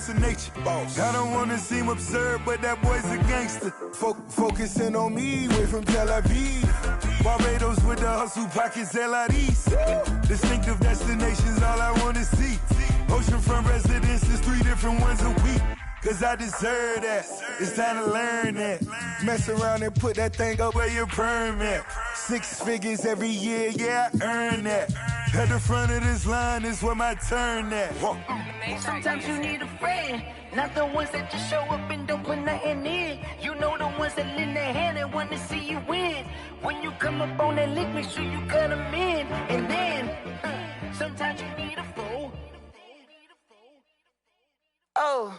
of nature. I don't wanna seem absurd, but that boy's a gangster. Focusing on me, way from Tel Aviv. Barbados with the hustle, pockets LIDs. Distinctive destinations, all I wanna see. Oceanfront residences, 3 different ones a week. Cause I deserve that, it's time to learn that. Mess around and put that thing up where your perm at. 6 figures every year, yeah, I earn that. At the front of this line is where my turn at. Sometimes you need a friend, not the ones that just show up and don't put nothing in. You know the ones that lend their hand and want to see you win. When you come up on that lick, make sure you cut them in. And then, sometimes you need a fool. Oh.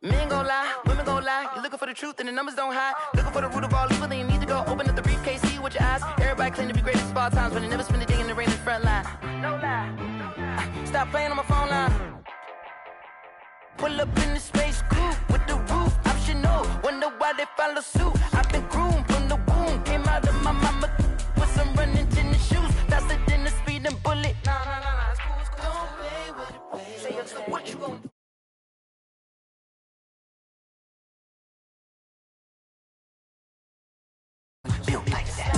Men gon' lie, women gon' lie. You're looking for the truth and the numbers don't hide. Looking for the root of all evil, then you need to go open up the briefcase, see with your eyes. Everybody claim to be greatest of all times, but they never spend a day in the rain in the front line. No lie. Stop playing on my phone line. Pull up in the space coupe with the roof optional. Wonder why they follow suit. I've been groomed from the womb. Came out of my mama with some running tennis shoes. Faster than the speeding bullet. Nah, it's cool, it's cool. Don't play with it, play. Say up, so what you gon' do? Built like that.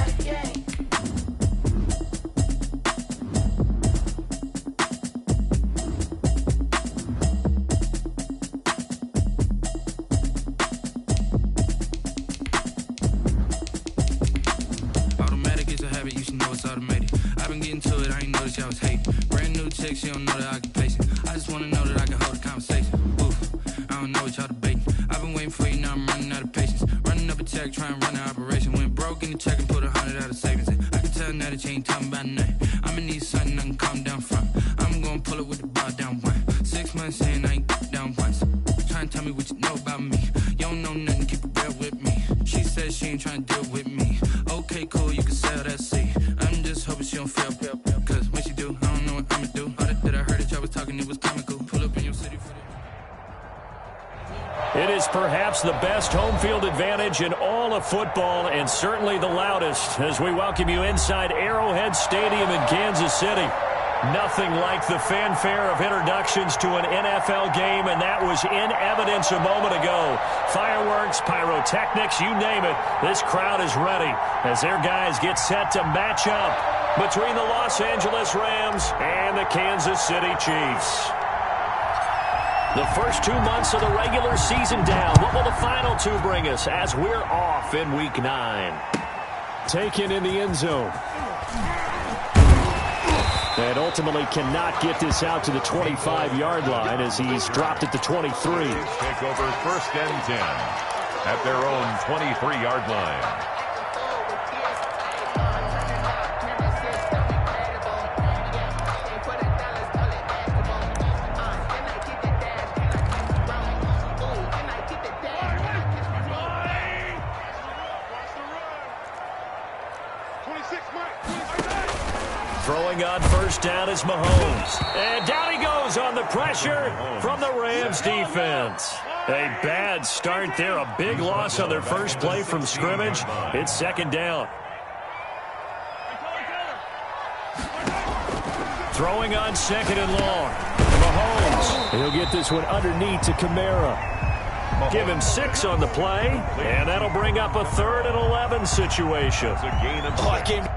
Automatic is a habit, you should know it's automated. I've been getting to it, I ain't noticed y'all was hating. Brand new chick, she don't know the occupation. I just wanna know that I can hold a conversation. Oof, I don't know what y'all debating. I've been waiting for you, now I'm running out of patience. Running up a check, trying to run an operation. Went broke in the check and put 100 out of savings in. I can tell now that you ain't talking about nothing. I'ma need something I can calm down from. I'm gonna pull it with the bar down one. 6 months in, I ain't down once. Trying to tell me what you know about me. You don't know nothing, keep it real with me. She says she ain't trying to deal with me. Okay, cool, you can sell that seat. I'm just hoping she don't feel. Cause when she do, I don't know what I'ma do. All that I heard that y'all was talking, it was comical. Pull up in your city for the... It is perhaps the best home field advantage in all of football, and certainly the loudest, as we welcome you inside Arrowhead Stadium in Kansas City. Nothing like the fanfare of introductions to an NFL game, and that was in evidence a moment ago. Fireworks, pyrotechnics, you name it. This crowd is ready as their guys get set to match up between the Los Angeles Rams and the Kansas City Chiefs. The first 2 months of the regular season down. What will the final 2 bring us as we're off in Week 9? Taken in the end zone. And ultimately cannot get this out to the 25-yard line as he's dropped it to 23. Take over 1st and 10 at their own 23-yard line. Throwing on 1st down is Mahomes. And down he goes on the pressure from the Rams defense. A bad start there. A big loss on their first play from scrimmage. It's 2nd down. Throwing on 2nd and long. Mahomes. He'll get this one underneath to Kamara. Give him 6 on the play. And that'll bring up a 3rd and 11 situation. It's a gain of 6.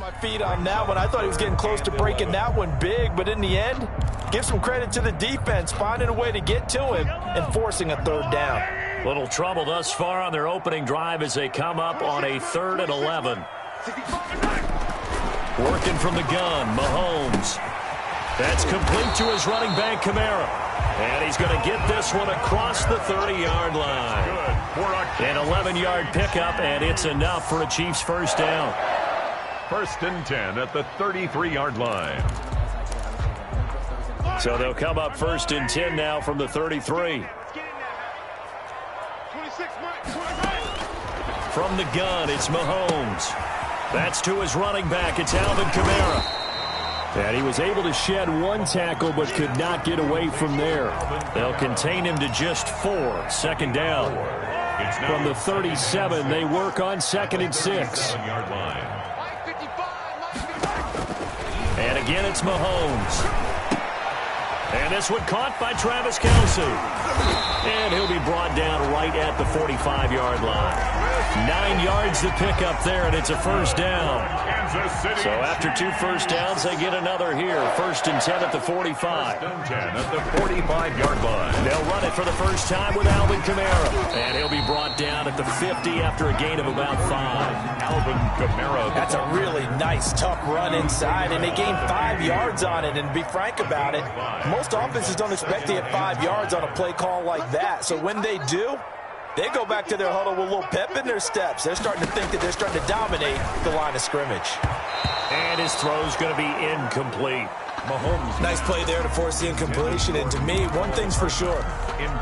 My feet on that one. I thought he was getting close to breaking that one big, but in the end, give some credit to the defense, finding a way to get to him and forcing a 3rd down. Little trouble thus far on their opening drive as they come up on a 3rd and 11. Working from the gun, Mahomes. That's complete to his running back, Kamara. And he's going to get this one across the 30-yard line. An 11-yard pickup, and it's enough for a Chiefs 1st down. 1st and 10 at the 33-yard line. So they'll come up 1st and 10 now from the 33. From the gun, it's Mahomes. That's to his running back. It's Alvin Kamara. And he was able to shed 1 tackle but could not get away from there. They'll contain him to just 4. 2nd down. From the 37, they work on 2nd and 6. And again, it's Mahomes. And this one caught by Travis Kelce. And he'll be brought down right at the 45-yard line. 9 yards to pick up there, and it's a 1st down. So after 2 first downs, they get another here. 1st and 10 at the 45. 1st and 10 at the 45-yard line. They'll run it for the first time with Alvin Kamara. And he'll be brought down at the 50 after a gain of about 5. Alvin Kamara. That's a really nice, tough run inside, and they gained 5 yards on it. And to be frank about it, most offenses don't expect to get 5 yards on a play call like that. So when they do, they go back to their huddle with a little pep in their steps. They're starting to think that they're starting to dominate the line of scrimmage. And his throw's going to be incomplete. Mahomes, nice play there to force the incompletion. And to me, one thing's for sure.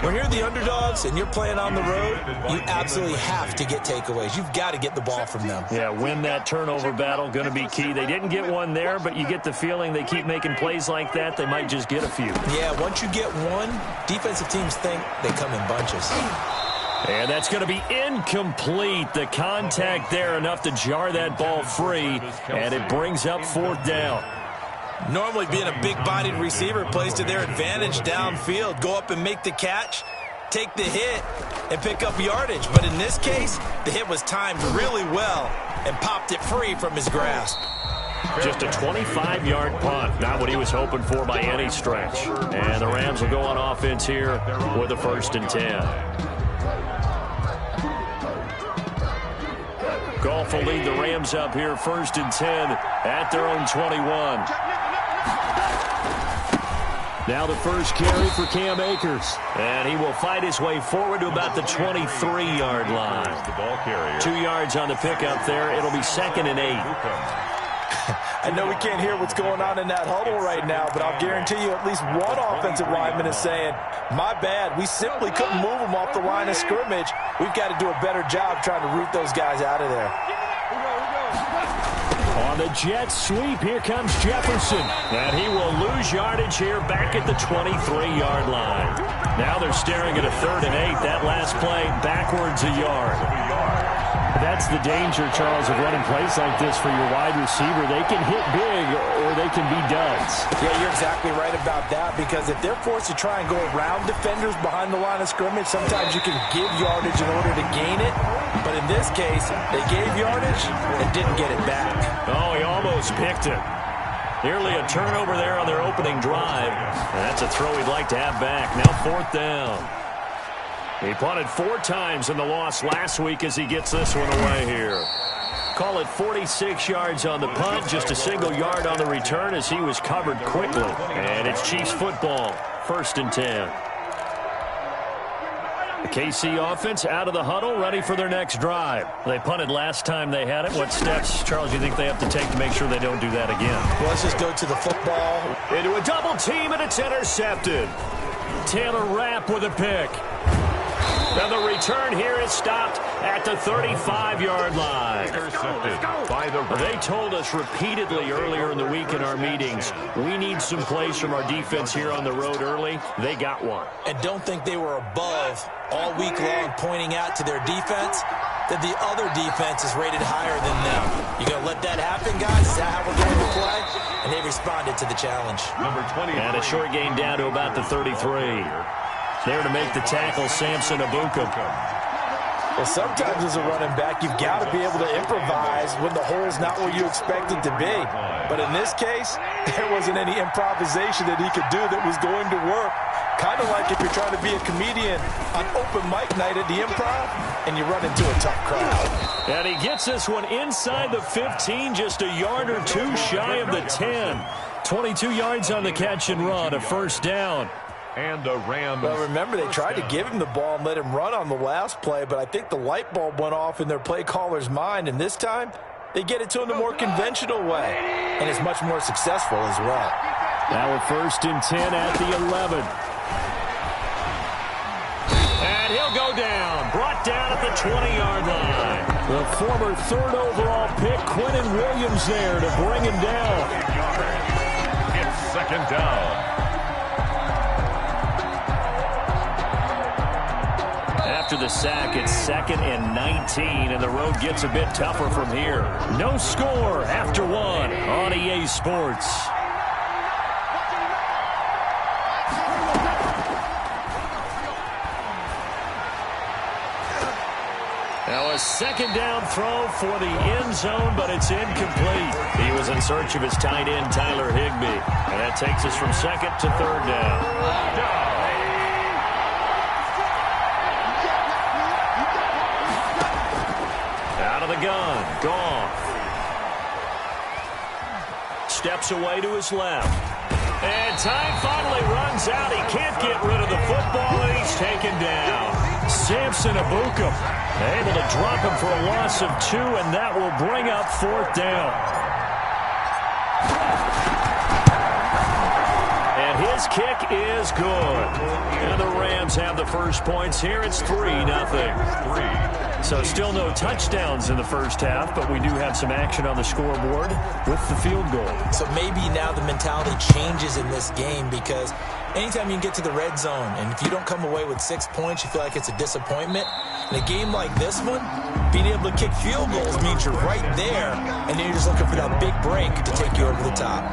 When you're the underdogs and you're playing on the road, you absolutely have to get takeaways. You've got to get the ball from them. Yeah, win that turnover battle, going to be key. They didn't get one there, but you get the feeling they keep making plays like that, they might just get a few. Yeah, once you get one, defensive teams think they come in bunches. And that's going to be incomplete. The contact there enough to jar that ball free, and it brings up 4th down. Normally being a big-bodied receiver plays to their advantage downfield. Go up and make the catch, take the hit, and pick up yardage. But in this case, the hit was timed really well and popped it free from his grasp. Just a 25-yard punt, not what he was hoping for by any stretch. And the Rams will go on offense here with a 1st and 10. Goff will lead the Rams up here 1st and 10 at their own 21. Now the first carry for Cam Akers. And he will fight his way forward to about the 23-yard line. 2 yards on the pickup there. It'll be 2nd and 8. I know we can't hear what's going on in that huddle right now, but I'll guarantee you at least one offensive lineman is saying, my bad, we simply couldn't move them off the line of scrimmage. We've got to do a better job trying to root those guys out of there. On the jet sweep, here comes Jefferson. And he will lose yardage here back at the 23-yard line. Now they're staring at a 3rd and 8. That last play backwards a yard. That's the danger, Charles, of running plays like this for your wide receiver. They can hit big or they can be duds. Yeah, you're exactly right about that, because if they're forced to try and go around defenders behind the line of scrimmage, sometimes you can give yardage in order to gain it. But in this case, they gave yardage and didn't get it back. Oh, he almost picked it. Nearly a turnover there on their opening drive. And that's a throw he'd like to have back. Now 4th down. He punted 4 times in the loss last week as he gets this one away here. Call it 46 yards on the punt, just a single yard on the return as he was covered quickly. And it's Chiefs football, 1st and 10. The KC offense out of the huddle, ready for their next drive. They punted last time they had it. What steps, Charles, do you think they have to take to make sure they don't do that again? Well, let's just go to the football. Into a double team, and it's intercepted. Taylor Rapp with a pick. Now the return here is stopped at the 35-yard line. Intercepted by the Rams. They told us repeatedly earlier in the week in our meetings, we need some plays from our defense here on the road early. They got one. And don't think they were above all week long pointing out to their defense that the other defense is rated higher than them. You going to let that happen, guys? Is that how we're going to play? And they responded to the challenge. Number 20. And a short gain down to about the 33. There to make the tackle, Samson Abuka. Well, sometimes as a running back, you've got to be able to improvise when the hole's not where you expect it to be. But in this case, there wasn't any improvisation that he could do that was going to work. Kind of like if you're trying to be a comedian on open mic night at the Improv and you run into a tough crowd. And he gets this one inside the 15, just a yard or two shy of the 10. 22 yards on the catch and run, a first down. And a Rams. Well, remember, they tried to give him the ball and let him run on the last play, but I think the light bulb went off in their play caller's mind, and this time they get it to him the more conventional way, and it's much more successful as well. Now a 1st and 10 at the 11. And he'll go down, brought down at the 20-yard line. The former 3rd overall pick, Quinnen Williams, there to bring him down. It's 2nd down. After the sack, it's 2nd and 19, and the road gets a bit tougher from here. No score after 1 on EA Sports. Now a 2nd down throw for the end zone, but it's incomplete. He was in search of his tight end, Tyler Higbee, and that takes us from 2nd to 3rd down. Out of the gun, Goff. Steps away to his left. And time finally runs out. He can't get rid of the football, and he's taken down. Samson Abuka able to drop him for a loss of 2, and that will bring up 4th down. And his kick is good. And the Rams have the first points here. It's 3-0. So still no touchdowns in the first half, but we do have some action on the scoreboard with the field goal. So maybe now the mentality changes in this game, because anytime you can get to the red zone, and if you don't come away with 6 points, you feel like it's a disappointment. In a game like this one, being able to kick field goals means you're right there, and then you're just looking for that big break to take you over the top.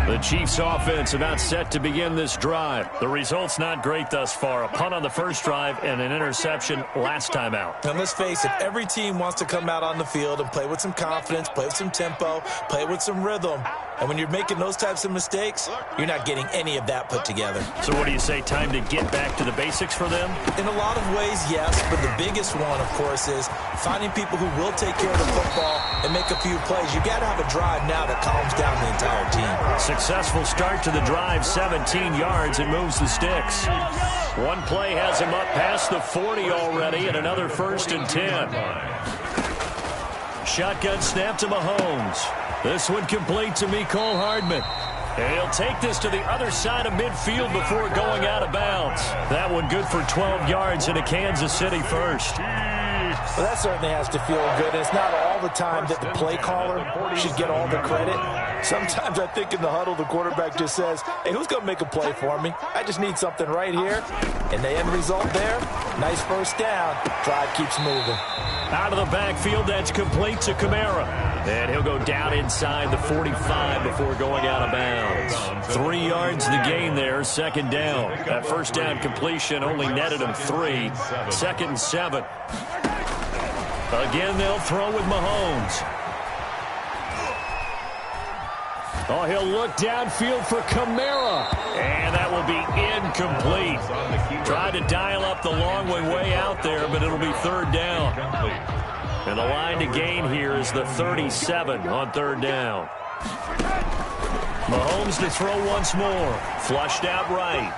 The Chiefs offense about set to begin this drive. The result's not great thus far. A punt on the first drive and an interception last time out. And let's face it, every team wants to come out on the field and play with some confidence, play with some tempo, play with some rhythm. And when you're making those types of mistakes, you're not getting any of that put together. So what do you say, time to get back to the basics for them? In a lot of ways, yes, but the biggest one, of course, is finding people who will take care of the football and make a few plays. You got to have a drive now that calms down the entire team. Successful start to the drive, 17 yards, and moves the sticks. One play has him up past the 40 already, and another 1st and 10. Shotgun snap to Mahomes. This one complete to Mecole Hardman. And he'll take this to the other side of midfield before going out of bounds. That one good for 12 yards and a Kansas City first. Well, that certainly has to feel good. It's not all the time that the play caller should get all the credit. Sometimes I think in the huddle, the quarterback just says, hey, who's going to make a play for me? I just need something right here. And the end result there, nice first down. Drive keeps moving. Out of the backfield, that's complete to Kamara. And he'll go down inside the 45 before going out of bounds. 3 yards the gain there, 2nd down. That first down completion only netted him 3. 2nd and 7. Again, they'll throw with Mahomes. Oh, he'll look downfield for Kamara. And that will be incomplete. Tried to dial up the long way out there, but it'll be 3rd down. And the line to gain here is the 37 on 3rd down. Mahomes to throw once more. Flushed out right.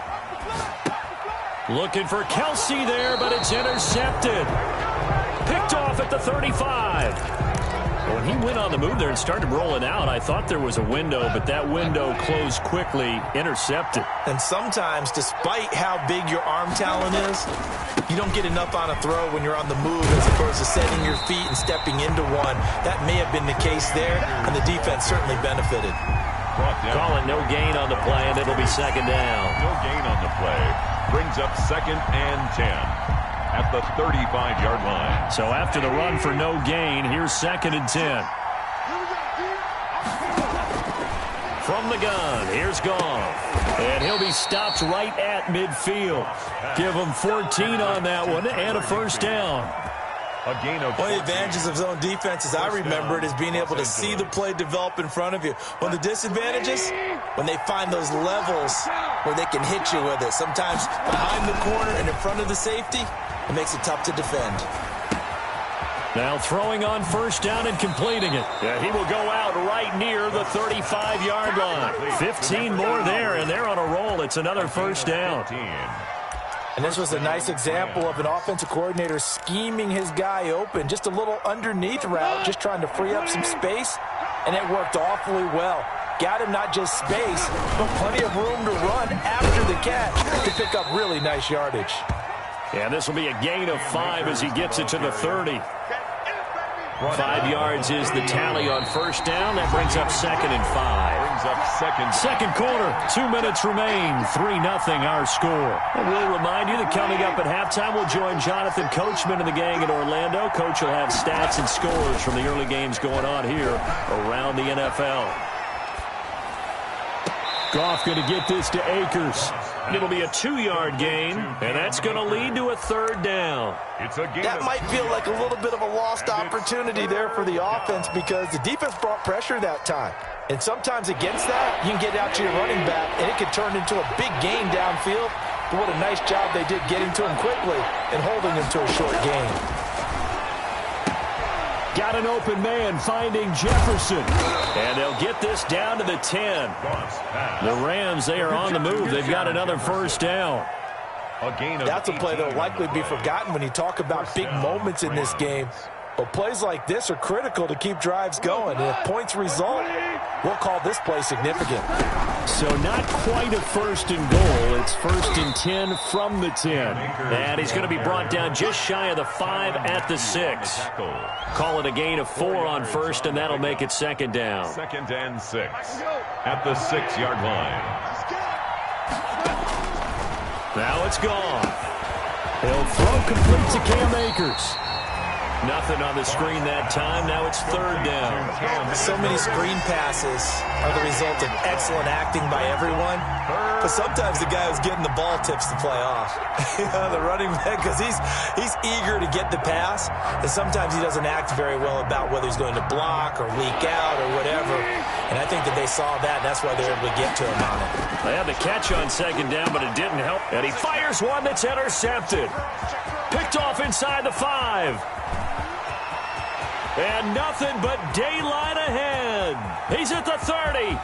Looking for Kelsey there, but it's intercepted. Picked off at the 35. When he went on the move there and started rolling out, I thought there was a window, but that window closed quickly, intercepted. And sometimes, despite how big your arm talent is, you don't get enough on a throw when you're on the move as opposed to setting your feet and stepping into one. That may have been the case there, and the defense certainly benefited. Call it no gain on the play, and it'll be 2nd down. No gain on the play. Brings up 2nd and 10. At the 35-yard line. So after the run for no gain, here's 2nd and 10. From the gun, here's Goff. And he'll be stopped right at midfield. Give him 14 on that one and a first down. A gain of one of the advantages of zone defense, as I remember it, is being able to see the play develop in front of you. One of the disadvantages, when they find those levels where they can hit you with it. Sometimes behind the corner and in front of the safety, it makes it tough to defend. Now throwing on first down and completing it. Yeah, he will go out right near the 35-yard line. 15 more there, and they're on a roll. It's another first down. And this was a nice example of an offensive coordinator scheming his guy open. Just a little underneath route, just trying to free up some space, and it worked awfully well. Got him not just space, but plenty of room to run after the catch to pick up really nice yardage. Yeah, this will be a gain of 5 as he gets it to the 30. 5 yards is the tally on first down. That brings up 2nd and 5. Second quarter, 2 minutes remain. 3-0 our score. And we'll remind you that coming up at halftime, we'll join Jonathan Coachman and the gang in Orlando. Coach will have stats and scores from the early games going on here around the NFL. Goff going to get this to Akers. It'll be a 2-yard gain, and that's going to lead to a third down. That might feel like a little bit of a lost opportunity there for the offense because the defense brought pressure that time. And sometimes against that, you can get out to your running back, and it can turn into a big gain downfield. But what a nice job they did getting to him quickly and holding him to a short gain. Got an open man finding Jefferson. And they'll get this down to the 10. The Rams, they are on the move. They've got another first down. That's a play that will likely be forgotten when you talk about big moments in this game. But plays like this are critical to keep drives going. And if points result, we'll call this play significant. So not quite a first and goal. It's 1st and 10 from the 10. And he's going to be brought down just shy of the 5 at the 6. Call it a gain of 4 on first, and that'll make it 2nd down. 2nd and 6 at the 6-yard line. Now it's gone. He'll throw complete to Cam Akers. Nothing on the screen that time. Now it's 3rd down. So many screen passes are the result of excellent acting by everyone. But sometimes the guy who's getting the ball tips the play off. The running back, because he's eager to get the pass. And sometimes he doesn't act very well about whether he's going to block or leak out or whatever. And I think that they saw that, and that's why they were able to get to him on it. They had the catch on 2nd down, but it didn't help. And he fires one that's intercepted. Picked off inside the 5. And nothing but daylight ahead. He's at the 30,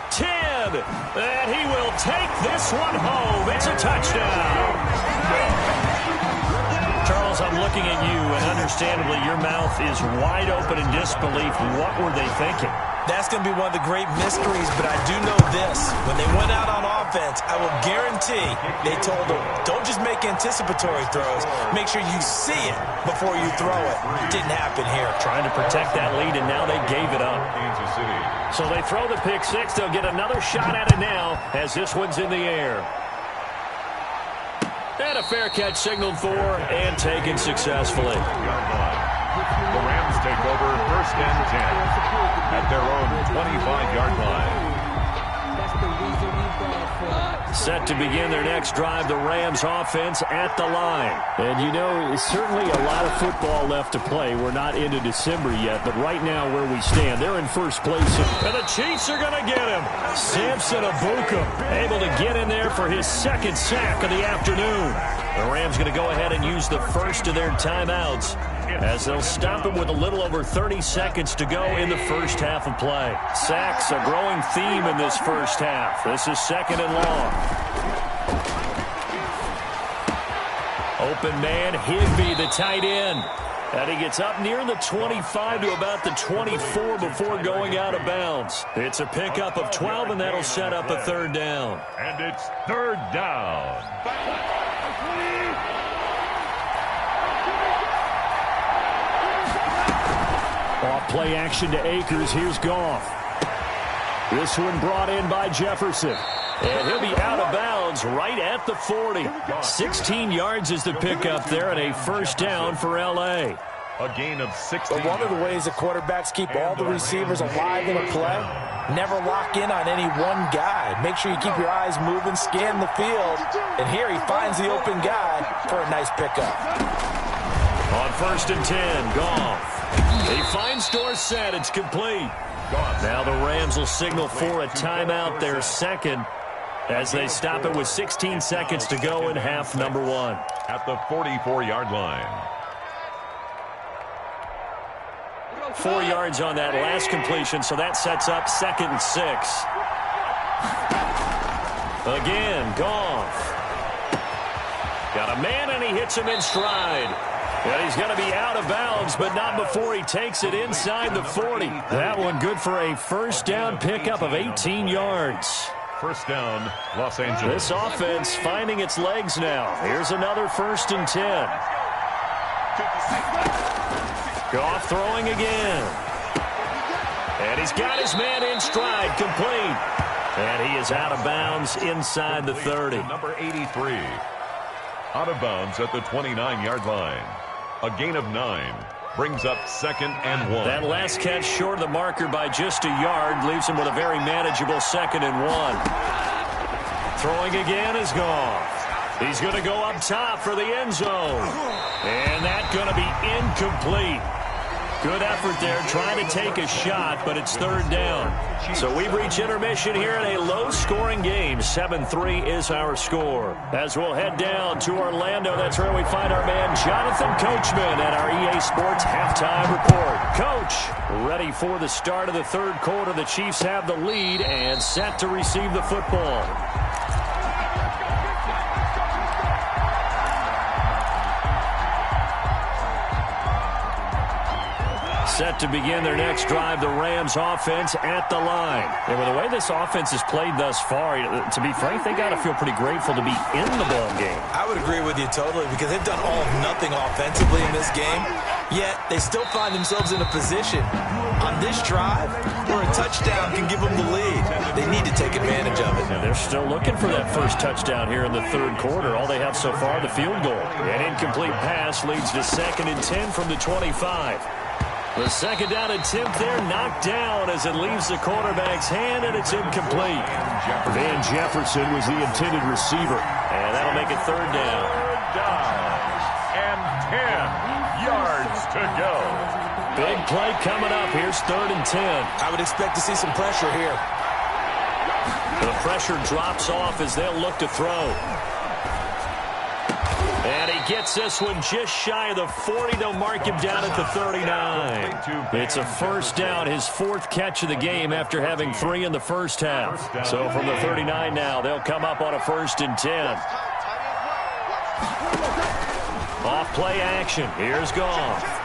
10, and he will take this one home. It's a touchdown. Charles, I'm looking at you, and understandably, your mouth is wide open in disbelief. What were they thinking? That's going to be one of the great mysteries, but I do know this. When they went out on offense, I will guarantee they told them, don't just make anticipatory throws. Make sure you see it before you throw it. Didn't happen here. Trying to protect that lead, and now they gave it up. So they throw the pick 6. They'll get another shot at it now as this one's in the air. And a fair catch signaled for and taken successfully. The Rams take over 1st and 10 at their own 25-yard line. Set to begin their next drive, the Rams offense at the line. And you know, certainly a lot of football left to play. We're not into December yet, but right now where we stand, they're in first place. And the Chiefs are going to get him. Samson Abuka able to get in there for his 2nd sack of the afternoon. The Rams going to go ahead and use the first of their timeouts as they'll stop him with a little over 30 seconds to go in the first half of play. Sacks, a growing theme in this first half. This is 2nd and long. Open man, Higbee, the tight end. And he gets up near the 25 to about the 24 before going out of bounds. It's a pickup of 12, and that'll set up a 3rd down. And it's 3rd down. Off play action to Akers. Here's Goff. This one brought in by Jefferson. And he'll be out of bounds right at the 40. 16 yards is the pickup there and a first down for L.A. A gain of 16. But one of the ways the quarterbacks keep all the receivers alive in a play, never lock in on any one guy. Make sure you keep your eyes moving, scan the field. And here he finds the open guy for a nice pickup. On 1st and 10, Goff. He finds Dorsett. It's complete. Now the Rams will signal for a timeout, their second, as they stop it with 16 seconds to go in half number 1. At the 44-yard line. 4 yards on that last completion, so that sets up 2nd and 6. Again, Goff. Got a man, and he hits him in stride. And he's going to be out of bounds, but not before he takes it inside the 40. That one good for a first down pickup of 18 yards. First down, Los Angeles. This offense finding its legs now. Here's another 1st and 10. Goff throwing again. And he's got his man in stride, complete. And he is out of bounds inside the 30. Number 83. Out of bounds at the 29-yard line. A gain of 9. Brings up 2nd and 1. That last catch short of the marker by just a yard leaves him with a very manageable 2nd and 1. Throwing again is Goff. He's going to go up top for the end zone. And that's going to be incomplete. Good effort there trying to take a shot, but it's 3rd down. So we've reached intermission here in a low-scoring game. 7-3 is our score. As we'll head down to Orlando, that's where we find our man Jonathan Coachman at our EA Sports Halftime Report. Coach, ready for the start of the 3rd quarter. The Chiefs have the lead and set to receive the football. Set to begin their next drive, the Rams offense at the line. And with the way this offense has played thus far, to be frank, they got to feel pretty grateful to be in the ball game. I would agree with you totally because they've done all of nothing offensively in this game, yet they still find themselves in a position on this drive where a touchdown can give them the lead. They need to take advantage of it. And they're still looking for that first touchdown here in the 3rd quarter. All they have so far, the field goal. An incomplete pass leads to 2nd and 10 from the 25. The 2nd down attempt there knocked down as it leaves the quarterback's hand, and it's incomplete. Van Jefferson was the intended receiver, and that'll make it 3rd down. 3rd down and 10 yards to go. Big play coming up. Here's 3rd and 10. I would expect to see some pressure here. The pressure drops off as they'll look to throw. And he gets this one just shy of the 40. They'll mark him down at the 39. It's a first down, his 4th catch of the game after having 3 in the first half. So from the 39 now, they'll come up on a 1st and 10. Off play action. Here's Goff.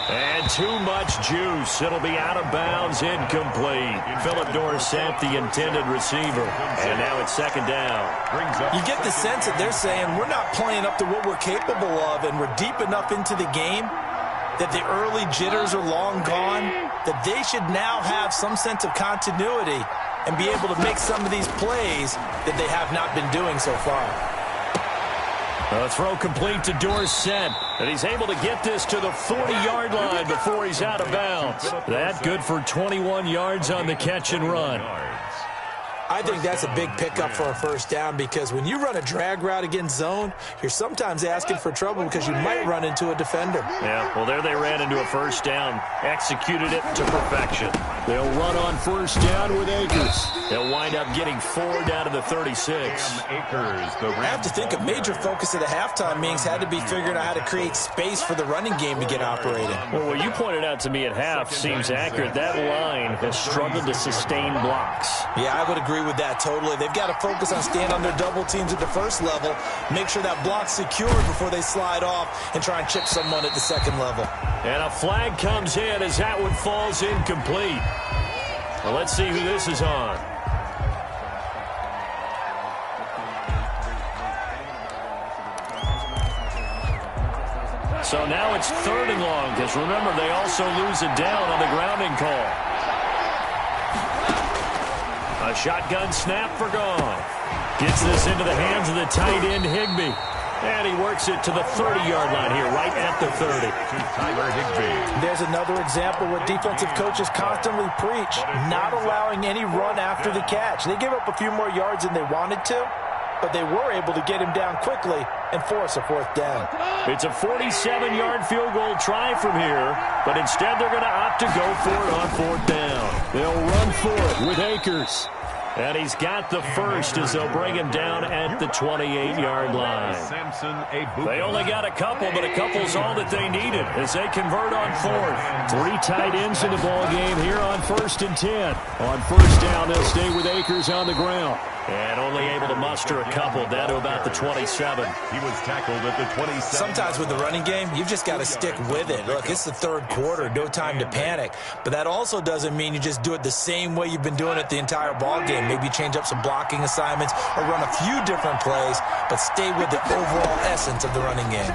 And too much juice. It'll be out of bounds, incomplete. Philip Dorsett, the intended receiver. And now it's 2nd down. You get the sense that they're saying we're not playing up to what we're capable of, and we're deep enough into the game that the early jitters are long gone, that they should now have some sense of continuity and be able to make some of these plays that they have not been doing so far. A throw complete to Dorsett, and he's able to get this to the 40-yard line before he's out of bounds. That good for 21 yards on the catch and run. I think that's a big pickup for a first down because when you run a drag route against zone, you're sometimes asking for trouble because you might run into a defender. Yeah, well, there they ran into a first down, executed it to perfection. They'll run on first down with Akers. They'll wind up getting 4 down to the 36. I have to think a major focus of the halftime meetings had to be figuring out how to create space for the running game to get operating. Well, what you pointed out to me at half seems accurate. That line has struggled to sustain blocks. Yeah, I would agree with that totally. They've got to focus on staying on their double teams at the first level, make sure that block's secured before they slide off and try and chip someone at the second level. And a flag comes in as that one falls incomplete. Well, let's see who this is on. So now it's 3rd and long, because remember, they also lose it down on the grounding call. A shotgun snap for Goff. Gets this into the hands of the tight end, Higbee. And he works it to the 30-yard line here, right at the 30. There's another example where defensive coaches constantly preach, not allowing any run after the catch. They gave up a few more yards than they wanted to, but they were able to get him down quickly and force a fourth down. It's a 47-yard field goal try from here, but instead they're going to opt to go for it on fourth down. They'll run for it with Akers. And he's got the first as they'll bring him down at the 28-yard line. They only got a couple, but a couple's all that they needed as they convert on fourth. 3 tight ends in the ball game here on 1st and 10. On first down, they'll stay with Akers on the ground. And only able to muster a couple down to about the 27. He was tackled at the 27. Sometimes with the running game, you've just got to stick with it. Look, it's the third quarter, no time to panic. But that also doesn't mean you just do it the same way you've been doing it the entire ball game. Maybe change up some blocking assignments or run a few different plays, but stay with the overall essence of the running game.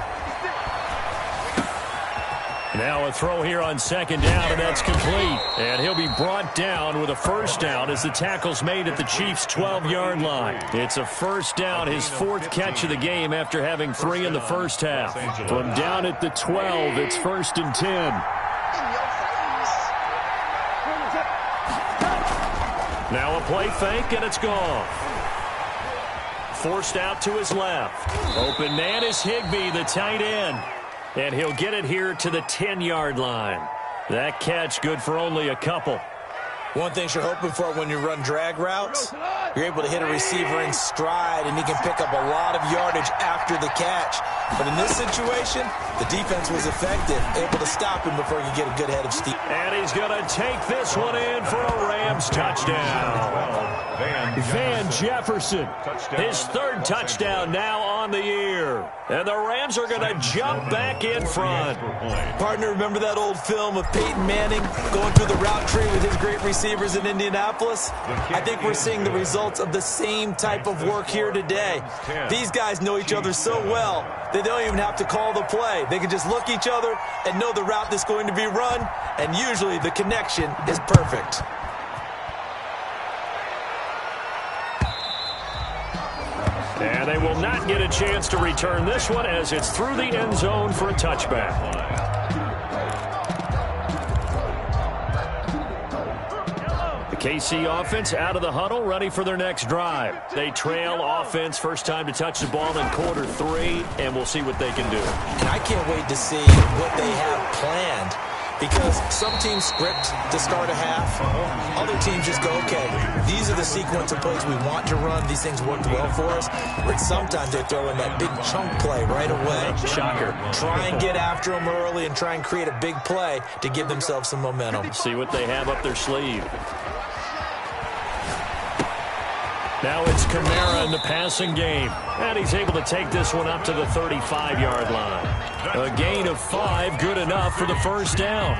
Now a throw here on 2nd down, and that's complete. And he'll be brought down with a first down as the tackle's made at the Chiefs' 12-yard line. It's a first down, his 4th catch of the game after having 3 in the first half. From down at the 12, it's 1st and 10. Now a play fake, and it's gone. Forced out to his left. Open man is Higbee, the tight end. And he'll get it here to the 10-yard line. That catch good for only a couple. One thing you're hoping for when you run drag routes, you're able to hit a receiver in stride, and he can pick up a lot of yardage after the catch. But in this situation, the defense was effective, able to stop him before he could get a good head of steam. And he's going to take this one in for a Rams touchdown. Van Jefferson, his 3rd touchdown now on the year. And the Rams are going to jump back in front. Partner, remember that old film of Peyton Manning going through the route tree with his great receivers in Indianapolis? I think we're seeing the results of the same type of work here today. These guys know each other so well, they don't even have to call the play. They can just look each other and know the route that's going to be run, and usually the connection is perfect. And they will not get a chance to return this one as it's through the end zone for a touchback. The KC offense out of the huddle, ready for their next drive. They trail offense, first time to touch the ball in quarter 3, and we'll see what they can do. And I can't wait to see what they have planned, because some teams script to start a half. Other teams just go, okay, these are the sequence of plays we want to run. These things worked well for us. But sometimes they throw in that big chunk play right away. Shocker. Try and get after them early and try and create a big play to give themselves some momentum. See what they have up their sleeve. Now it's Kamara in the passing game. And he's able to take this one up to the 35-yard line. A gain of 5, good enough for the first down.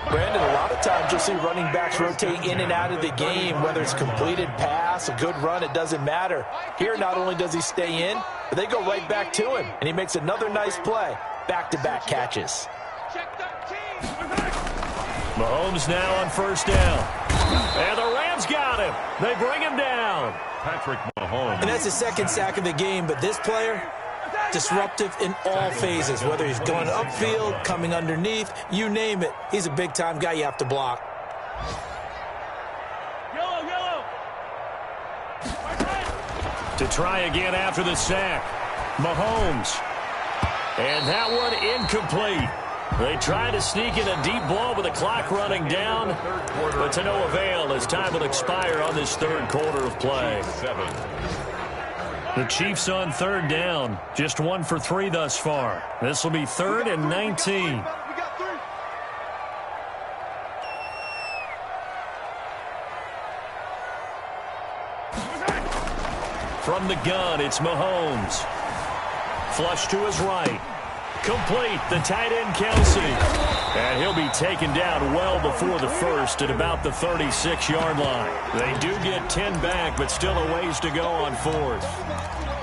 Brandon, a lot of times you'll see running backs rotate in and out of the game, whether it's completed pass, a good run, it doesn't matter. Here, not only does he stay in, but they go right back to him, and he makes another nice play. Back-to-back catches. Mahomes now on first down. And the Rams got him. They bring him down. Patrick Mahomes. And that's the 2nd sack of the game, but this player, disruptive in all phases, whether he's going upfield, coming underneath, you name it. He's a big-time guy you have to block. To try again after the sack. Mahomes. And that one incomplete. They try to sneak in a deep ball with the clock running down, but to no avail as time will expire on this 3rd quarter of play. The Chiefs on 3rd down, just 1 for 3 thus far. This will be 3rd and 19. From the gun, it's Mahomes. Flush to his right. Complete, the tight end Kelsey. And he'll be taken down well before the first at about the 36-yard line. They do get 10 back, but still a ways to go on 4th.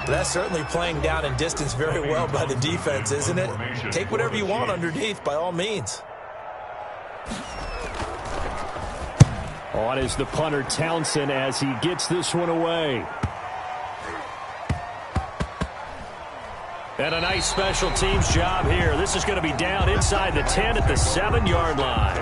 That's certainly playing down in distance very well by the defense, isn't it? Take whatever you want underneath, by all means. On is the punter Townsend as he gets this one away. And a nice special teams job here. This is going to be down inside the 10 at the 7-yard line.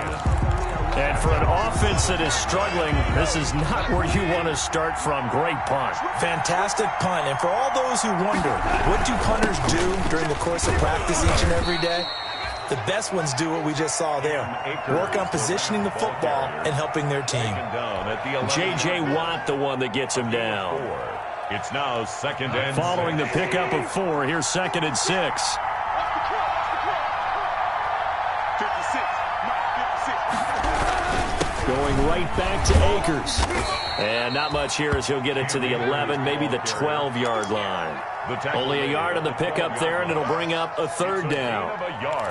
And for an offense that is struggling, this is not where you want to start from. Great punt. Fantastic punt. And for all those who wonder, what do punters do during the course of practice each and every day? The best ones do what we just saw there. Work on positioning the football and helping their team. J.J. Watt, the one that gets him down. It's now 2nd and 6. Following the pickup of 4, here's 2nd and 6. Going right back to Akers. And not much here as he'll get it to the 11, maybe the 12-yard line. Only a yard on the pickup there, and it'll bring up a 3rd down.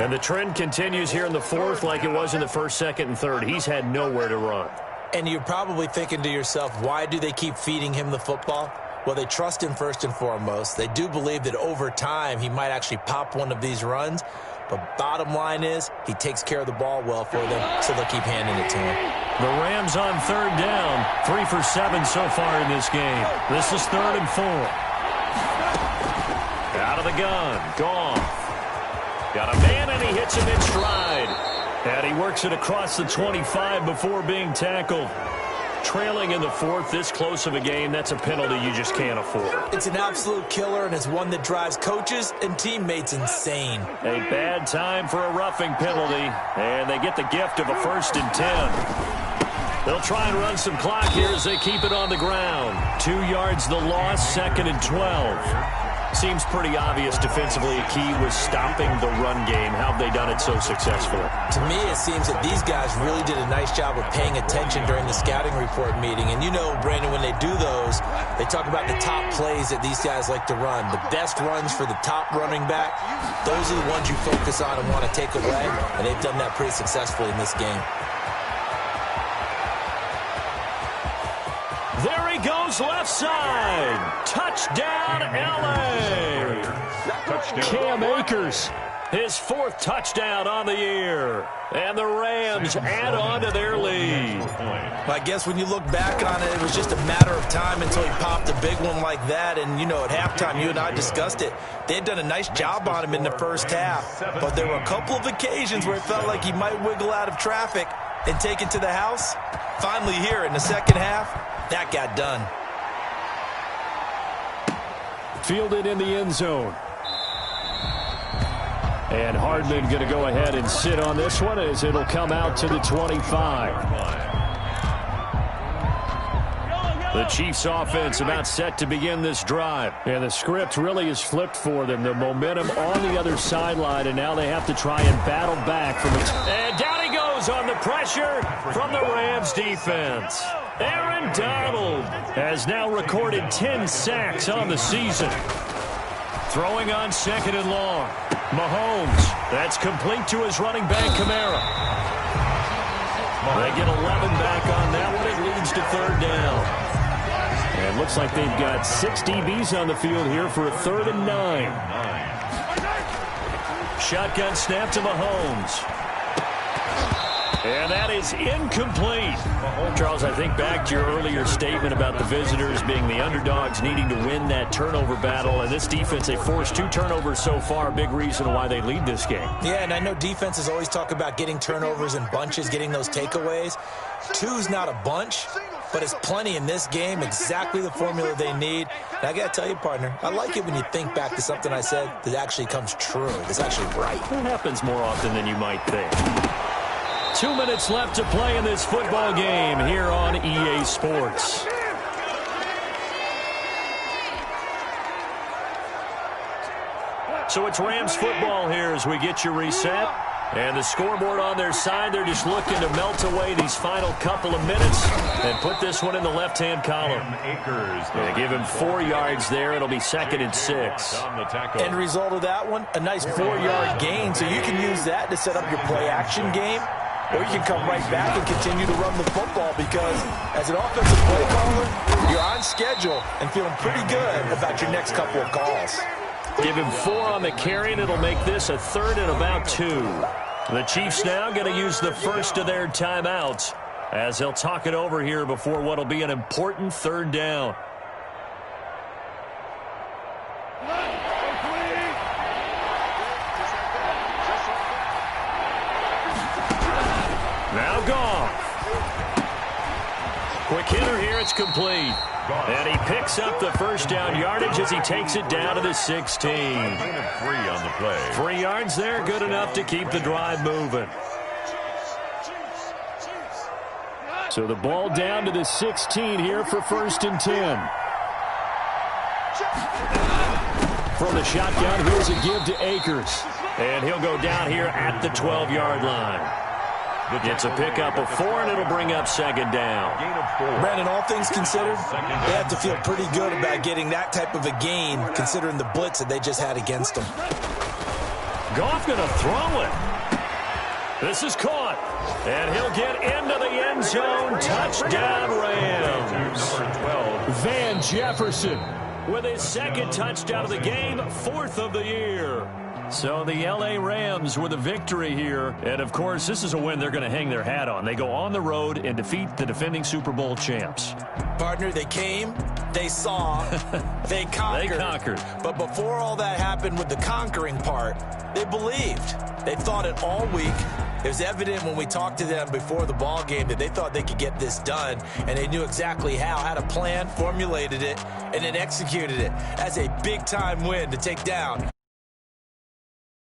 And the trend continues here in the 4th like it was in the 1st, 2nd, and 3rd. He's had nowhere to run. And you're probably thinking to yourself, why do they keep feeding him the football? Well, they trust him first and foremost. They do believe that over time he might actually pop one of these runs. But bottom line is he takes care of the ball well for them, so they'll keep handing it to him. The Rams on 3rd down. 3 for 7 so far in this game. This is 3rd and 4. Out of the gun. Gone. Got a man, and he hits him in stride. And he works it across the 25 before being tackled. Trailing in the 4th, this close of a game, that's a penalty you just can't afford. It's an absolute killer, and it's one that drives coaches and teammates insane. A bad time for a roughing penalty, and they get the gift of a 1st and 10. They'll try and run some clock here as they keep it on the ground. 2 yards the loss, 2nd and 12. Seems pretty obvious defensively a key was stopping the run game. How have they done it so successfully? To me, it seems that these guys really did a nice job of paying attention during the scouting report meeting. And you know, Brandon, when they do those, they talk about the top plays that these guys like to run. The best runs for the top running back, those are the ones you focus on and want to take away. And they've done that pretty successfully in this game. There he goes, left side. Touchdown, L.A. Cam Akers, his 4th touchdown on the year. And the Rams add on to their lead. Well, I guess when you look back on it, it was just a matter of time until he popped a big one like that. And, you know, at halftime, you and I discussed it. They had done a nice job on him in the 1st half. But there were a couple of occasions where it felt like he might wiggle out of traffic and take it to the house. Finally here in the 2nd half, that got done. Fielded in the end zone. And Hardman going to go ahead and sit on this one as it'll come out to the 25. The Chiefs offense about set to begin this drive. And the script really is flipped for them. The momentum on the other sideline, and now they have to try and battle back from it. And down he goes on the pressure from the Rams defense. Aaron Donald has now recorded 10 sacks on the season. Throwing on 2nd and long. Mahomes, that's complete to his running back, Kamara. They get 11 back on that one. It leads to 3rd down. And looks like they've got 6 DBs on the field here for a 3rd and 9. Shotgun snap to Mahomes. And that is incomplete. Charles, I think back to your earlier statement about the visitors being the underdogs needing to win that turnover battle. And this defense, they forced 2 turnovers so far. Big reason why they lead this game. Yeah, and I know defenses always talk about getting turnovers in bunches, getting those takeaways. 2's not a bunch, but it's plenty in this game, exactly the formula they need. And I got to tell you, partner, I like it when you think back to something I said that actually comes true. That's actually right. It happens more often than you might think. 2 minutes left to play in this football game here on EA Sports. So it's Rams football here as we get you reset. And the scoreboard on their side, they're just looking to melt away these final couple of minutes and put this one in the left-hand column. And give him 4 yards there. It'll be 2nd and 6. End result of that one, a nice 4-yard gain. So you can use that to set up your play-action game. Or you can come right back and continue to run the football because as an offensive play caller, you're on schedule and feeling pretty good about your next couple of calls. Give him 4 on the carry, and it'll make this a 3rd and about 2. The Chiefs now going to use the first of their timeouts as they'll talk it over here before what will be an important 3rd down. Now Goff. Quick hitter here. It's complete. And he picks up the first down yardage as he takes it down to the 16. Gain of 3 on the play. 3 yards there, good enough to keep the drive moving. So the ball down to the 16 here for 1st and 10. From the shotgun, here's a give to Akers. And he'll go down here at the 12-yard line. It's a pickup of 4, and it'll bring up 2nd down. Brandon, all things considered, they have to feel pretty good about getting that type of a gain, considering the blitz that they just had against them. Goff going to throw it. This is caught. And he'll get into the end zone. Touchdown, Rams. Number 12. Van Jefferson with his 2nd touchdown of the game, 4th of the year. So the L.A. Rams with a victory here. And, of course, this is a win they're going to hang their hat on. They go on the road and defeat the defending Super Bowl champs. Partner, they came, they saw, they conquered. They conquered. But before all that happened with the conquering part, they believed. They thought it all week. It was evident when we talked to them before the ball game that they thought they could get this done, and they knew exactly how, had a plan, formulated it, and then executed it as a big-time win to take down